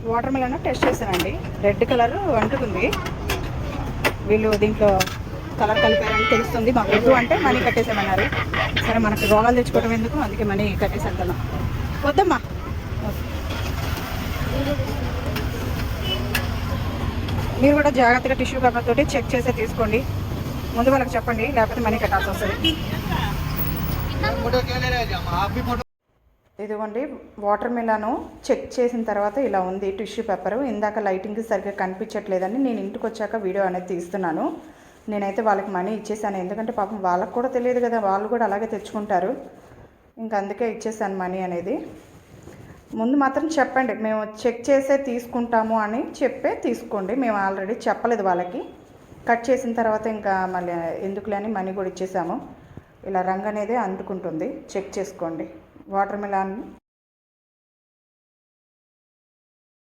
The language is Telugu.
వాటర్ మిలన్ టెస్ట్ చేశానండి. రెడ్ కలర్ అంటుకుంది. వీళ్ళు దీంట్లో కలర్ కలిపారని తెలుస్తుంది. మాకు వద్దు అంటే మనీ కట్టేసామన్నారు. సరే మనకి రోగాలు తెచ్చుకోవడం ఎందుకు, అందుకే మనీ కట్టేసి వెళ్తున్నాం. వద్దమ్మా. మీరు కూడా జాగ్రత్తగా టిష్యూ పేపర్ తోటి చెక్ చేసే తీసుకోండి. ముందు వాళ్ళకి చెప్పండి, లేకపోతే మనీ కట్టాల్సి వస్తుంది. ఇదిగోండి వాటర్ మిలాను చెక్ చేసిన తర్వాత ఇలా ఉంది టిష్యూ పేపరు. ఇందాక లైటింగ్కి సరిగ్గా కనిపించట్లేదని నేను ఇంటికి వచ్చాక వీడియో అనేది తీస్తున్నాను. నేనైతే వాళ్ళకి మనీ ఇచ్చేసాను, ఎందుకంటే పాపం వాళ్ళకు కూడా తెలియదు కదా, వాళ్ళు కూడా అలాగే తెచ్చుకుంటారు. ఇంకా అందుకే ఇచ్చేసాను మనీ అనేది. ముందు మాత్రం చెప్పండి, మేము చెక్ చేసే తీసుకుంటాము అని చెప్పే తీసుకోండి. మేము ఆల్రెడీ చెప్పలేదు వాళ్ళకి. కట్ చేసిన తర్వాత ఇంకా మళ్ళీ ఎందుకులే అని మనీ కూడా ఇచ్చేసాము. ఇలా రంగు అనేది అంటుకుంటుంది, చెక్ చేసుకోండి. Water melon